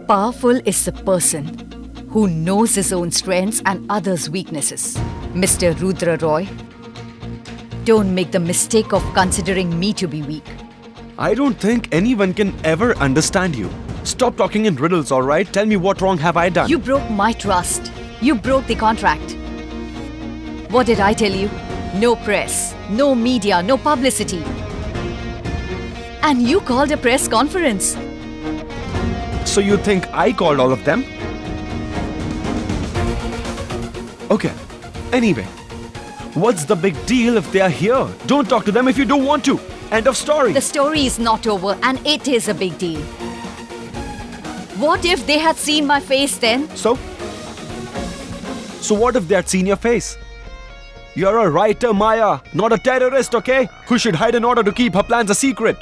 Powerful is the person who knows his own strengths and others' weaknesses. Mr. Rudra Roy, don't make the mistake of considering me to be weak. I don't think anyone can ever understand you. Stop talking in riddles, all right? Tell me what wrong have I done? You broke my trust. You broke the contract. What did I tell you? No press, no media, no publicity. And you called a press conference. So you think I called all of them? Okay. Anyway, what's the big deal if they are here? Don't talk to them if you don't want to. End of story. The story is not over and it is a big deal. What if they had seen my face then? So what if they had seen your face? You're a writer, Maya, not a terrorist, okay? Who should hide in order to keep her plans a secret.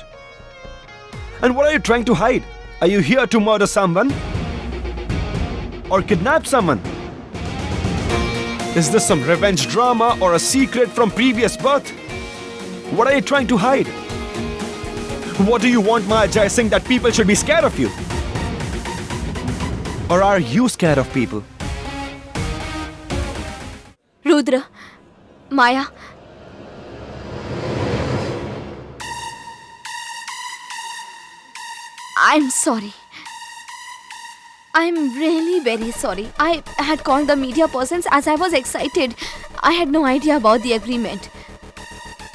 And what are you trying to hide? Are you here to murder someone? Or kidnap someone? Is this some revenge drama or a secret from previous birth? What are you trying to hide? What do you want, Maya Jai Singh, that people should be scared of you? Or are you scared of people? Rudra, Maya. I'm sorry. I'm really very sorry. I had called the media persons as I was excited. I had no idea about the agreement.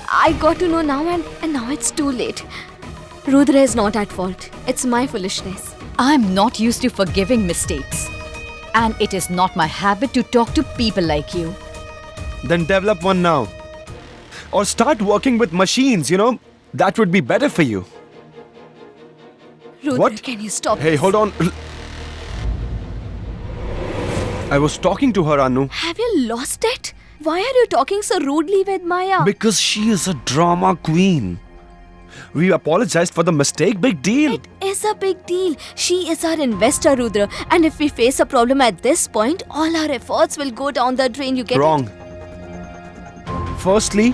I got to know now and now it's too late. Rudra is not at fault. It's my foolishness. I'm not used to forgiving mistakes. And it is not my habit to talk to people like you. Then develop one now. Or start working with machines, you know? That would be better for you. Rudra, What? can you stop Hey, this? hold on. I was talking to her, Anu. Have you lost it? Why are you talking so rudely with Maya? Because she is a drama queen. We apologized for the mistake. Big deal. It is a big deal. She is our investor, Rudra. And if we face a problem at this point, all our efforts will go down the drain. You get Wrong. it? Firstly,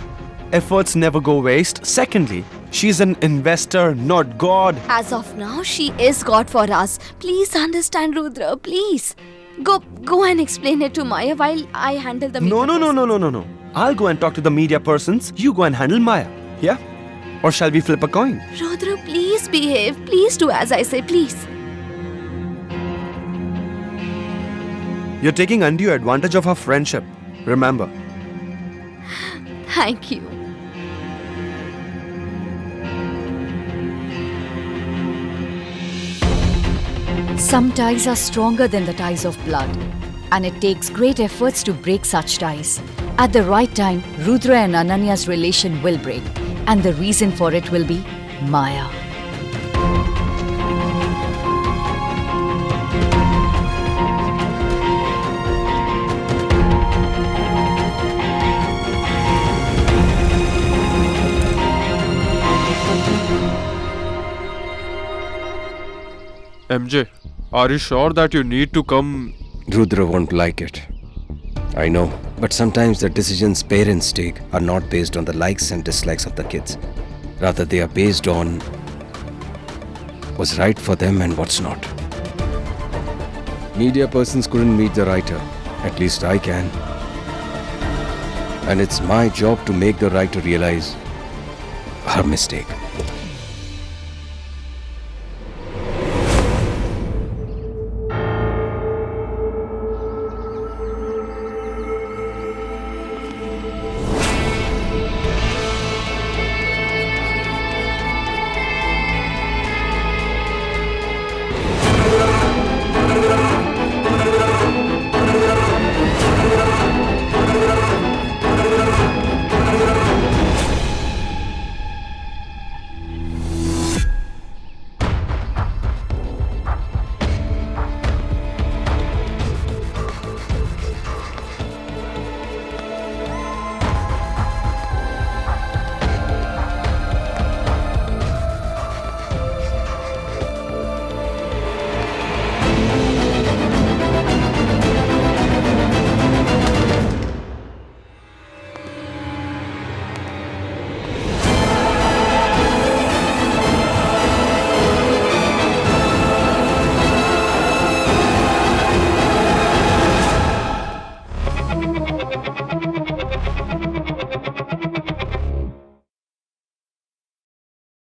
efforts never go waste. Secondly, she's an investor, not God. As of now, she is God for us. Please understand, Rudra. Please. Go and explain it to Maya while I handle the media. No. I'll go and talk to the media persons. You go and handle Maya. Yeah? Or shall we flip a coin? Rudra, please behave. Please do as I say, please. You're taking undue advantage of our friendship. Remember. Thank you. Some ties are stronger than the ties of blood. And it takes great efforts to break such ties. At the right time, Rudra and Ananya's relation will break. And the reason for it will be Maya. MJ, are you sure that you need to come? Rudra won't like it. I know. But sometimes the decisions parents take are not based on the likes and dislikes of the kids. Rather, they are based on what's right for them and what's not. Media persons couldn't meet the writer. At least I can. And it's my job to make the writer realize her mistake.